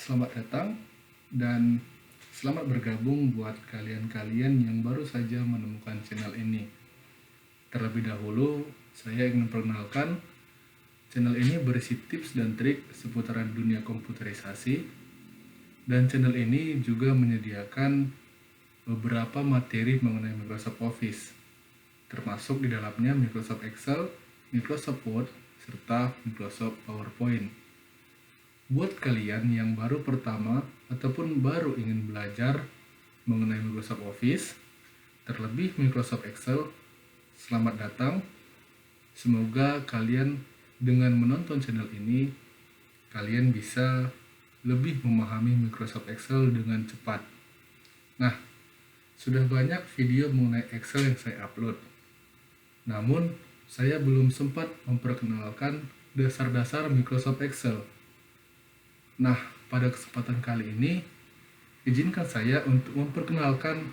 Selamat datang dan selamat bergabung buat kalian-kalian yang baru saja menemukan channel ini. Terlebih dahulu, saya ingin memperkenalkan channel ini berisi tips dan trik seputaran dunia komputerisasi, dan channel ini juga menyediakan beberapa materi mengenai Microsoft Office, termasuk di dalamnya Microsoft Excel, Microsoft Word, serta Microsoft PowerPoint. Buat kalian yang baru pertama ataupun baru ingin belajar mengenai Microsoft Office, terlebih Microsoft Excel, selamat datang. Semoga kalian dengan menonton channel ini, kalian bisa lebih memahami Microsoft Excel dengan cepat. Nah, sudah banyak video mengenai Excel yang saya upload. Namun, saya belum sempat memperkenalkan dasar-dasar Microsoft Excel. Nah, pada kesempatan kali ini, izinkan saya untuk memperkenalkan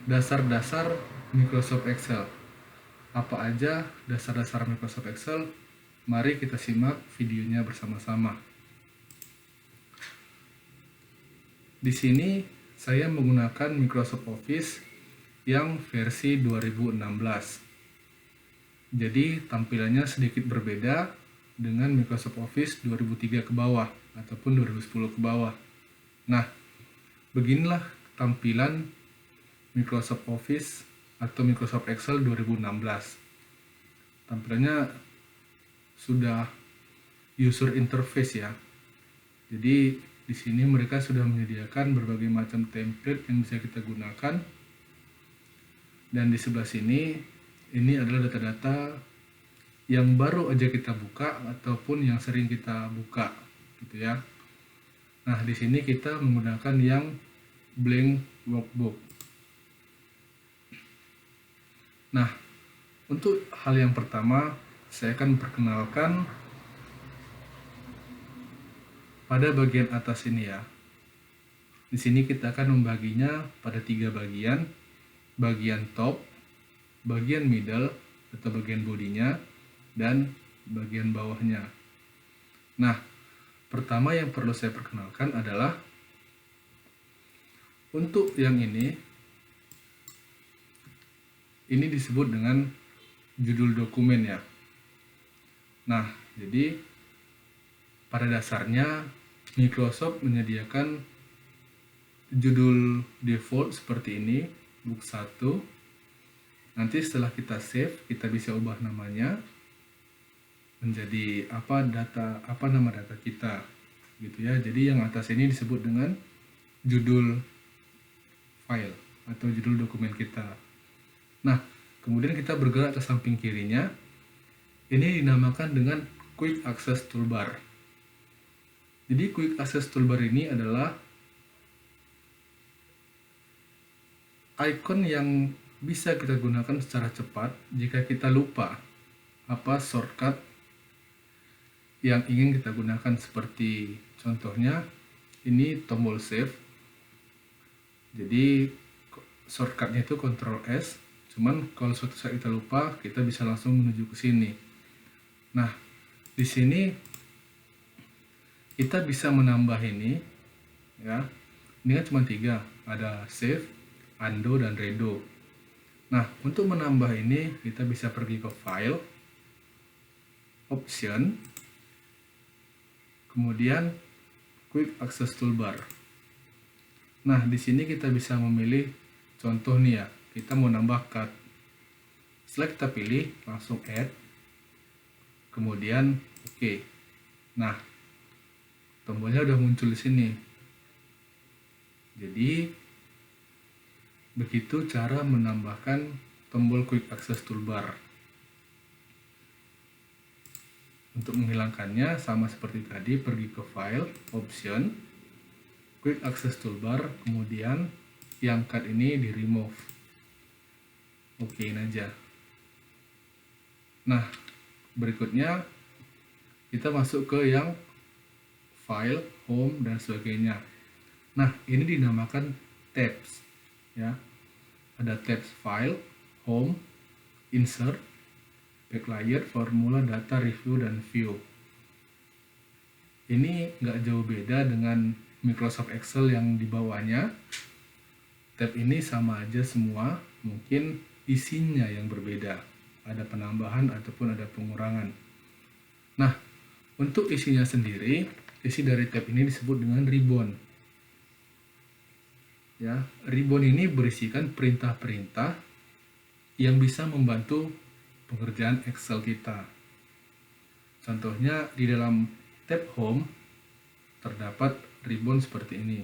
dasar-dasar Microsoft Excel. Apa aja dasar-dasar Microsoft Excel? Mari kita simak videonya bersama-sama. Di sini, saya menggunakan Microsoft Office yang versi 2016. Jadi, tampilannya sedikit berbeda dengan Microsoft Office 2003 ke bawah ataupun 2010 ke bawah. Nah, beginilah tampilan Microsoft Office atau Microsoft Excel 2016. Tampilannya sudah user interface ya. Jadi di sini mereka sudah menyediakan berbagai macam template yang bisa kita gunakan. Dan di sebelah sini ini adalah data-data yang baru aja kita buka ataupun yang sering kita buka gitu ya. Nah, di sini kita menggunakan yang blank workbook. Nah, untuk hal yang pertama saya akan perkenalkan pada bagian atas ini ya. Di sini kita akan membaginya pada 3 bagian. Bagian top, bagian middle atau bagian bodinya, dan bagian bawahnya. Nah, pertama yang perlu saya perkenalkan adalah untuk yang ini disebut dengan judul dokumen ya. Nah, jadi pada dasarnya Microsoft menyediakan judul default seperti ini, book 1. Nanti setelah kita save, kita bisa ubah namanya menjadi nama data kita gitu ya. Jadi yang atas ini disebut dengan judul file atau judul dokumen kita. Nah, kemudian kita bergerak ke samping kirinya. Ini dinamakan dengan Quick Access Toolbar. Jadi Quick Access Toolbar ini adalah icon yang bisa kita gunakan secara cepat jika kita lupa apa shortcut yang ingin kita gunakan, seperti contohnya ini tombol save. Jadi shortcutnya itu Ctrl S, cuman kalau suatu saat kita lupa, kita bisa langsung menuju ke sini. Nah, di sini kita bisa menambah ini ya. Ini kan cuma 3, ada save, undo, dan redo. Nah, untuk menambah ini kita bisa pergi ke file, option, kemudian quick access toolbar. Nah, di sini kita bisa memilih contoh nih ya, kita mau nambah cut. Setelah kita pilih, langsung add, kemudian oke. Nah, tombolnya udah muncul di sini. Jadi begitu cara menambahkan tombol quick access toolbar. Untuk menghilangkannya sama seperti tadi, pergi ke file, option, quick access toolbar, kemudian yang cut ini di remove. Okein aja. Nah, berikutnya kita masuk ke yang file, home, dan sebagainya. Nah, ini dinamakan tabs ya. Ada tabs file, home, insert, backlayer, formula, data, review, dan view. Ini nggak jauh beda dengan Microsoft Excel yang di bawahnya. Tab ini sama aja semua, mungkin isinya yang berbeda, ada penambahan ataupun ada pengurangan. Nah, untuk isinya sendiri, isi dari tab ini disebut dengan ribbon. Ya, ribbon ini berisikan perintah-perintah yang bisa membantu pengerjaan Excel kita. Contohnya di dalam tab Home terdapat ribbon seperti ini.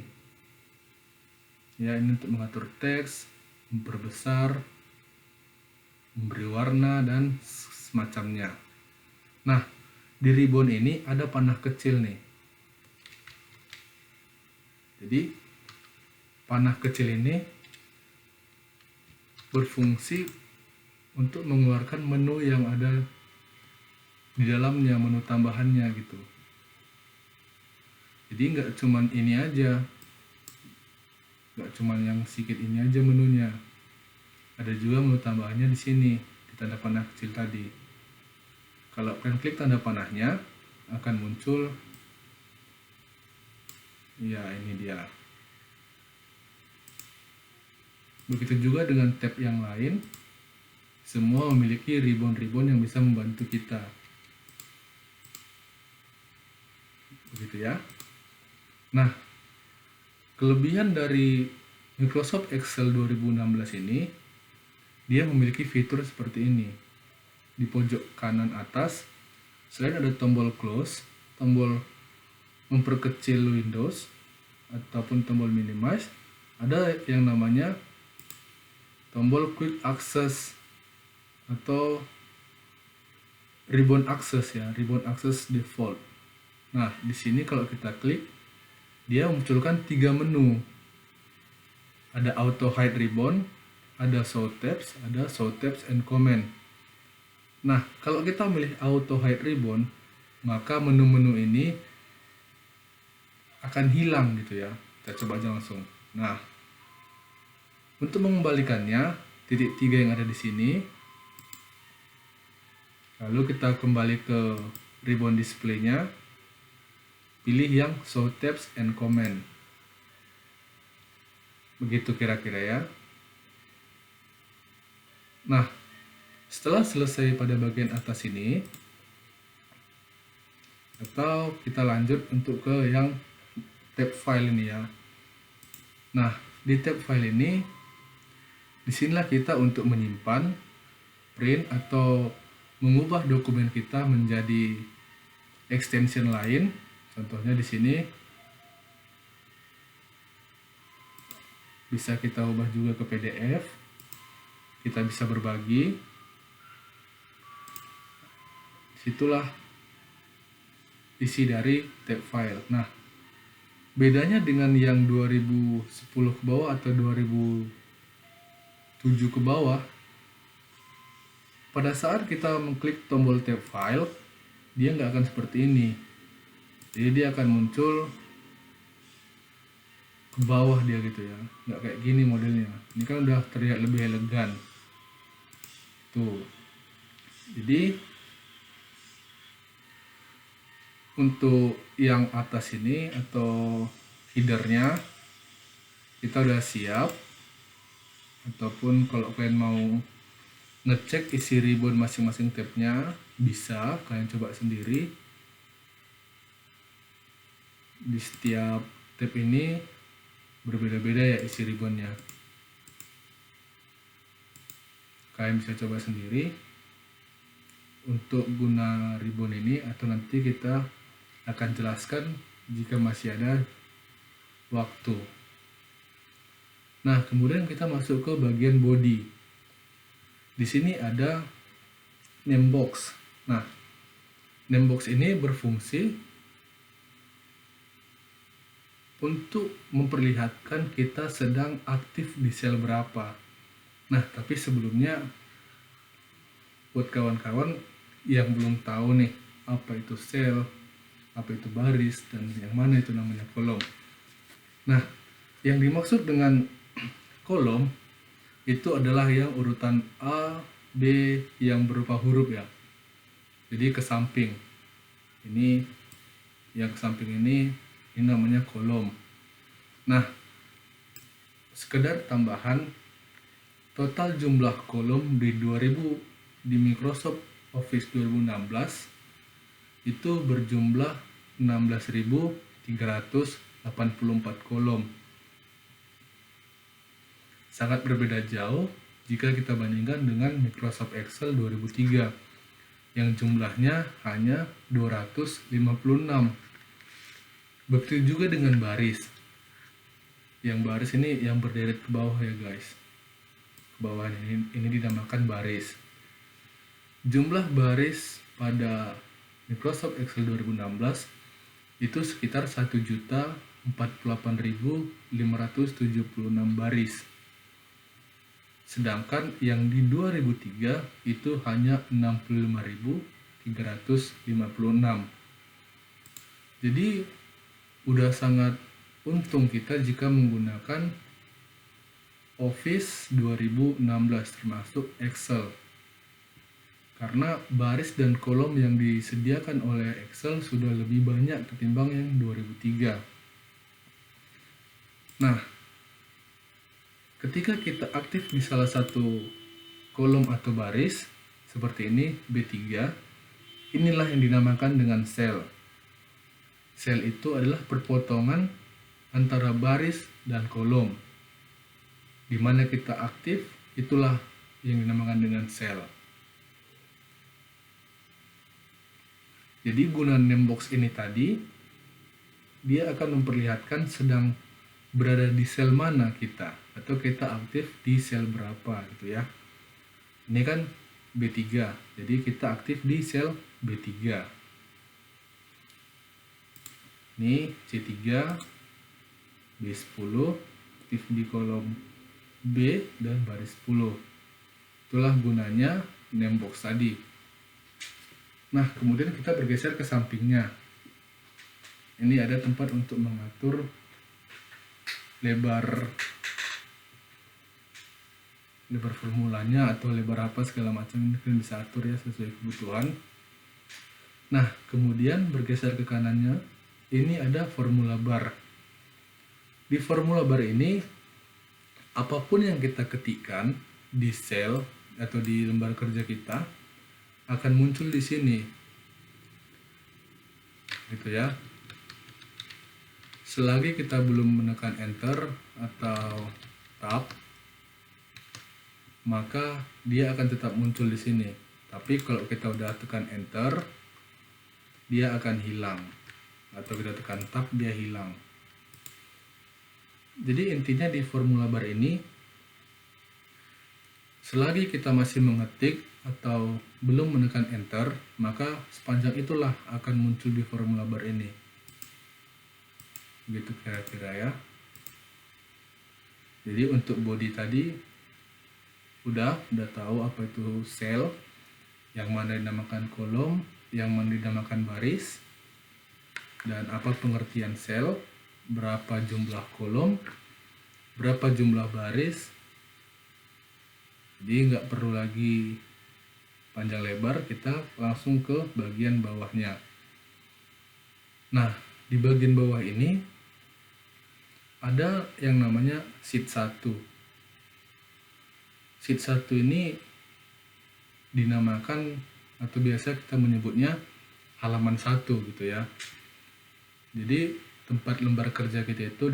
Ya, ini untuk mengatur teks, memperbesar, memberi warna, dan semacamnya. Nah, di ribbon ini ada panah kecil nih. Jadi, panah kecil ini berfungsi untuk mengeluarkan menu yang ada di dalamnya, menu tambahannya gitu. Jadi nggak cuman ini aja, nggak cuman yang sedikit ini aja menunya. Ada juga menu tambahannya di sini, di tanda panah kecil tadi. Kalau kalian klik tanda panahnya, akan muncul, ya ini dia. Begitu juga dengan tab yang lain, semua memiliki ribbon-ribbon yang bisa membantu kita. Begitu ya. Nah, kelebihan dari Microsoft Excel 2016 ini, dia memiliki fitur seperti ini. Di pojok kanan atas, selain ada tombol close, tombol memperkecil Windows, ataupun tombol minimize, ada yang namanya tombol quick access atau ribbon access ya, ribbon access default. Nah, di sini kalau kita klik, dia memunculkan 3 menu. Ada auto hide ribbon, ada show tabs, ada show tabs and comment. Nah, kalau kita memilih auto hide ribbon, maka menu-menu ini akan hilang gitu ya. Kita coba aja langsung. Nah, untuk mengembalikannya, titik 3 yang ada di sini. Lalu kita kembali ke ribbon display-nya. Pilih yang show tabs and comment. Begitu kira-kira ya. Nah, setelah selesai pada bagian atas ini, atau kita lanjut untuk ke yang tab file ini ya. Nah, di tab file ini, disinilah kita untuk menyimpan, print, atau mengubah dokumen kita menjadi extension lain. Contohnya di sini bisa kita ubah juga ke PDF. Kita bisa berbagi. Disitulah isi dari tab file. Nah, bedanya dengan yang 2010 ke bawah atau 2007 ke bawah, pada saat kita mengklik tombol tab file, dia nggak akan seperti ini. Jadi dia akan muncul ke bawah dia gitu ya, nggak kayak gini modelnya. Ini kan udah terlihat lebih elegan tuh. Jadi untuk yang atas ini atau headernya kita udah siap, ataupun kalau kalian mau ngecek isi ribbon masing-masing tabnya, bisa kalian coba sendiri. Di setiap tab ini berbeda-beda ya isi ribbonnya. Kalian bisa coba sendiri untuk guna ribbon ini, atau nanti kita akan jelaskan jika masih ada waktu. Nah, kemudian kita masuk ke bagian body. Di sini ada name box. Nah, name box ini berfungsi untuk memperlihatkan kita sedang aktif di sel berapa. Nah, tapi sebelumnya buat kawan-kawan yang belum tahu nih apa itu sel, apa itu baris, dan yang mana itu namanya kolom. Nah, yang dimaksud dengan kolom itu adalah yang urutan A, B yang berupa huruf ya. Jadi ke samping. Ini yang ke samping ini namanya kolom. Nah, sekedar tambahan, total jumlah kolom di Microsoft Office 2016 itu berjumlah 16.384 kolom. Sangat berbeda jauh jika kita bandingkan dengan Microsoft Excel 2003 yang jumlahnya hanya 256. Begitu juga dengan baris. Yang baris ini yang berderet ke bawah ya guys. Ke bawah ini dinamakan baris. Jumlah baris pada Microsoft Excel 2016 itu sekitar 1.048.576 baris. Sedangkan yang di 2003 itu hanya 65.356. Jadi udah sangat untung kita jika menggunakan Office 2016 termasuk Excel. Karena baris dan kolom yang disediakan oleh Excel sudah lebih banyak ketimbang yang 2003. Nah, ketika kita aktif di salah satu kolom atau baris, seperti ini, B3, inilah yang dinamakan dengan sel. Sel itu adalah perpotongan antara baris dan kolom. Di mana kita aktif, itulah yang dinamakan dengan sel. Jadi guna name box ini tadi, dia akan memperlihatkan sedang berada di sel mana kita, atau kita aktif di sel berapa gitu ya. Ini kan B3, jadi kita aktif di sel B3. Ini C3, B10, aktif di kolom B dan baris 10. Itulah gunanya name box tadi. Nah, kemudian kita bergeser ke sampingnya. Ini ada tempat untuk mengatur lebar formulanya atau lebar apa segala macam, ini kalian bisa atur ya sesuai kebutuhan. Nah, kemudian bergeser ke kanannya, ini ada formula bar. Di formula bar ini, apapun yang kita ketikkan di sel atau di lembar kerja kita akan muncul di sini, gitu ya. Selagi kita belum menekan enter atau tab, maka dia akan tetap muncul di sini. Tapi kalau kita udah tekan enter, dia akan hilang, atau kita tekan tab, dia hilang. Jadi intinya di formula bar ini, selagi kita masih mengetik atau belum menekan enter, maka sepanjang itulah akan muncul di formula bar ini. Begitu kira-kira ya. Jadi untuk body tadi udah tahu apa itu sel, yang mana dinamakan kolom, yang mana dinamakan baris, dan apa pengertian sel, berapa jumlah kolom, berapa jumlah baris. Jadi nggak perlu lagi panjang lebar, kita langsung ke bagian bawahnya. Nah, di bagian bawah ini ada yang namanya sheet 1. Sheet 1 ini dinamakan atau biasa kita menyebutnya halaman 1 gitu ya. Jadi tempat lembar kerja kita itu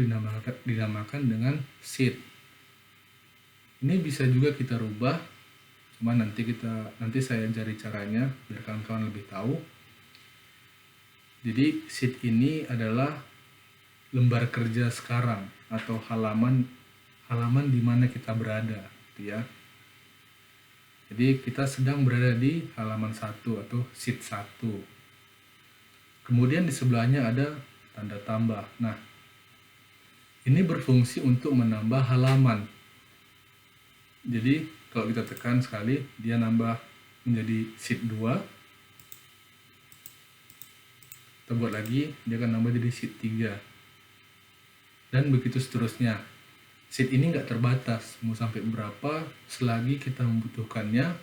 dinamakan dengan sheet. Ini bisa juga kita rubah, cuma nanti saya ajari caranya biar kawan-kawan lebih tahu. Jadi sheet ini adalah lembar kerja sekarang atau halaman di mana kita berada, gitu ya. Jadi kita sedang berada di halaman 1 atau sheet 1. Kemudian di sebelahnya ada tanda tambah. Nah, ini berfungsi untuk menambah halaman. Jadi kalau kita tekan sekali, dia nambah menjadi sheet 2. Kita buat lagi, dia akan nambah jadi sheet 3. Dan begitu seterusnya. Sheet ini nggak terbatas, mau sampai berapa, selagi kita membutuhkannya,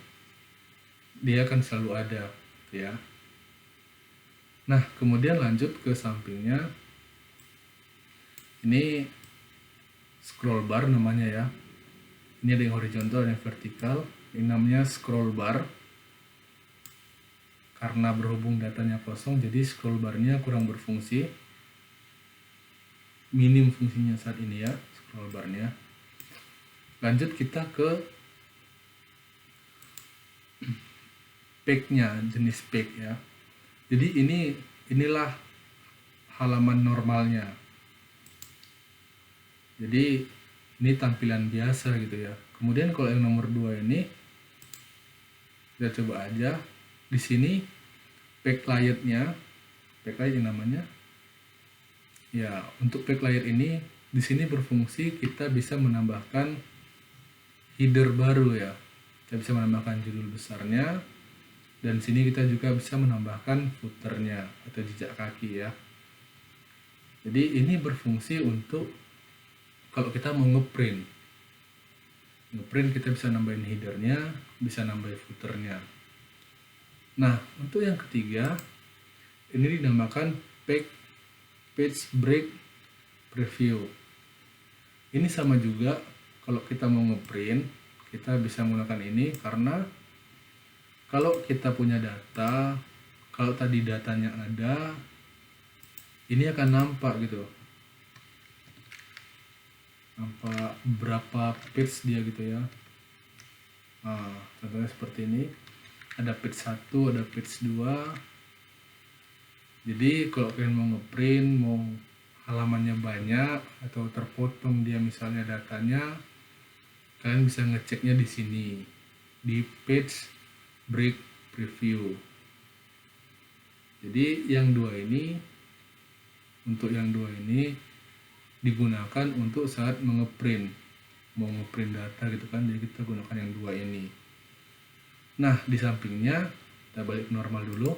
dia akan selalu ada, ya. Nah, kemudian lanjut ke sampingnya. Ini scroll bar namanya ya. Ini ada yang horizontal dan yang vertikal. Ini namanya scroll bar. Karena berhubung datanya kosong, jadi scroll barnya kurang berfungsi. Minim fungsinya saat ini ya, scroll barnya. Lanjut kita ke pack-nya, jenis pack ya. Jadi inilah halaman normalnya. Jadi ini tampilan biasa gitu ya. Kemudian kalau yang nomor 2 ini, kita coba aja. Di sini pack layout-nya, pack layout namanya. Ya, untuk pack layout ini di sini berfungsi kita bisa menambahkan header baru ya. Kita bisa menambahkan judul besarnya, dan sini kita juga bisa menambahkan footernya atau jejak kaki ya. Jadi ini berfungsi untuk kalau kita mau ngeprint kita bisa nambahin headernya, bisa nambahin footernya. Nah, untuk yang ketiga, ini dinamakan page break preview. Ini sama juga, kalau kita mau ngeprint, kita bisa menggunakan ini karena kalau kita punya data, kalau tadi datanya ada, ini akan nampak gitu. Nampak berapa page dia gitu ya. Nah, contohnya seperti ini. Ada page 1, ada page 2. Jadi kalau kalian mau ngeprint, mau halamannya banyak atau terpotong dia misalnya datanya, kalian bisa ngeceknya di sini di page break preview. Jadi yang dua ini, untuk yang dua ini digunakan untuk saat mau ngeprint data gitu kan, jadi kita gunakan yang dua ini. Nah, di sampingnya kita balik normal dulu.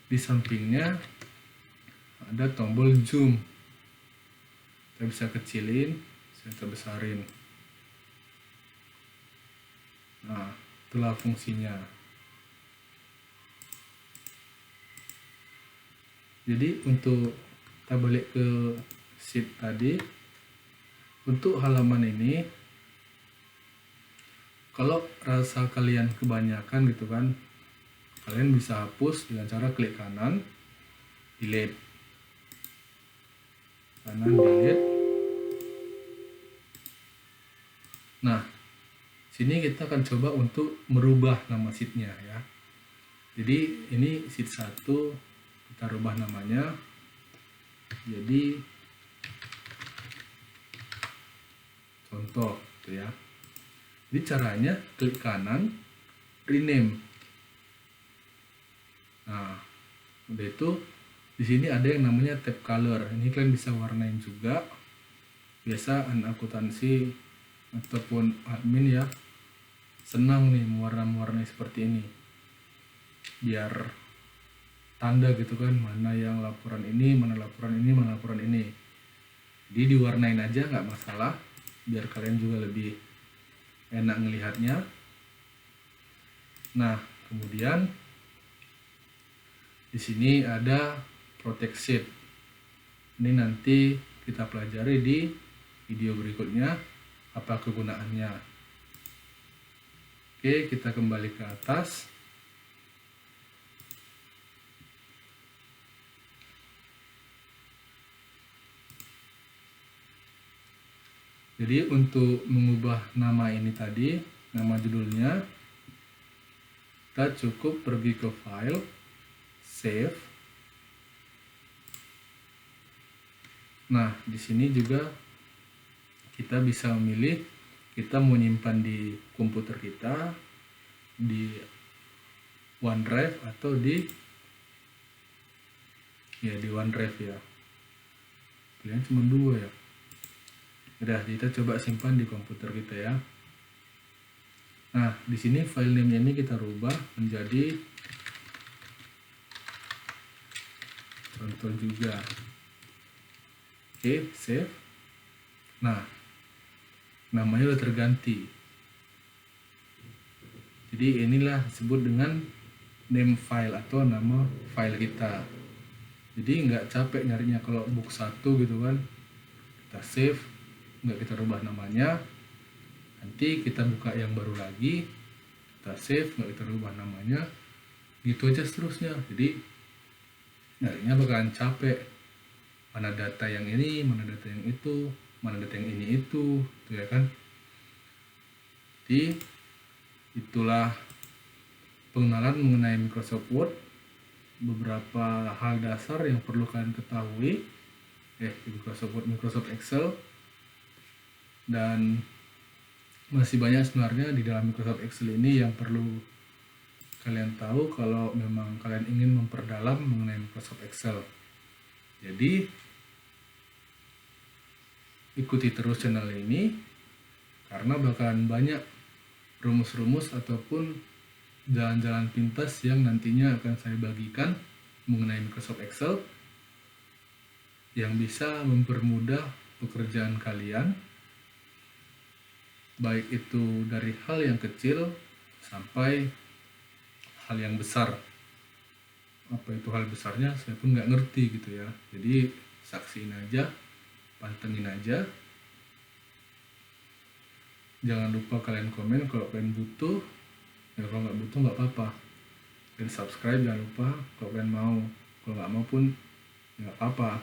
Di sampingnya ada tombol zoom. Kita bisa kecilin, bisa besarin. Nah, itulah fungsinya. Jadi untuk kita balik ke sheet tadi, untuk halaman ini, kalau rasa kalian kebanyakan gitu kan, kalian bisa hapus dengan cara klik kanan, delete. Kanan, delete. Nah, sini kita akan coba untuk merubah nama sheetnya ya. Jadi ini sheet 1, kita rubah namanya. Jadi contoh gitu ya. Jadi caranya klik kanan, rename. Nah, udah itu di sini ada yang namanya tab color. Ini kalian bisa warnain juga. Biasa anak akuntansi ataupun admin ya senang nih mewarnai seperti ini. Biar tanda gitu kan, mana yang laporan ini, mana laporan ini, mana laporan ini. Jadi diwarnain aja nggak masalah, biar kalian juga lebih enak ngelihatnya. Nah, kemudian di sini ada protect sheet. Ini nanti kita pelajari di video berikutnya apa kegunaannya. Oke, kita kembali ke atas. Jadi untuk mengubah nama ini tadi, nama judulnya, kita cukup pergi ke file, save. Nah, di sini juga kita bisa memilih kita mau nyimpan di komputer kita, di OneDrive atau di OneDrive ya. Pilihan cuma dua ya. Udah, kita coba simpan di komputer kita ya. Nah, di sini file name ini kita rubah menjadi contoh juga. Oke, save. Nah, namanya udah terganti. Jadi inilah disebut dengan name file atau nama file kita. Jadi nggak capek nyarinya kalau book 1 gitu kan. Kita kita save, nggak kita rubah namanya. Nanti kita buka yang baru lagi, kita save, nggak kita rubah namanya, gitu aja seterusnya. Jadi nyarinya bakalan capek, mana data yang ini, mana data yang itu, mana data yang ini itu, tuh ya kan. Jadi itulah pengenalan mengenai Microsoft Word, beberapa hal dasar yang perlu kalian ketahui di Microsoft Word, Microsoft Excel, dan masih banyak sebenarnya di dalam Microsoft Excel ini yang perlu kalian tahu kalau memang kalian ingin memperdalam mengenai Microsoft Excel. Jadi ikuti terus channel ini karena bakalan banyak rumus-rumus ataupun jalan-jalan pintas yang nantinya akan saya bagikan mengenai Microsoft Excel yang bisa mempermudah pekerjaan kalian, baik itu dari hal yang kecil sampai hal yang besar. Apa itu hal besarnya saya pun nggak ngerti gitu ya. Jadi saksiin aja, pantengin aja. Jangan lupa kalian komen kalau kalian butuh. Ya kalau nggak butuh nggak apa-apa. Dan subscribe jangan lupa kalau kalian mau. Kalau nggak mau pun nggak apa-apa.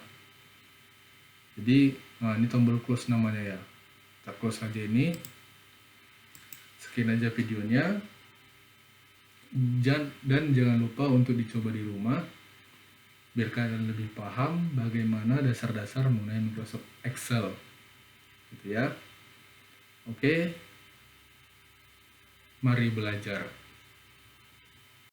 Jadi ini tombol close namanya ya. Kita close aja ini. Sekian aja videonya. Dan jangan lupa untuk dicoba di rumah biar kalian lebih paham bagaimana dasar-dasar mengenai Microsoft Excel gitu ya. Oke, mari belajar.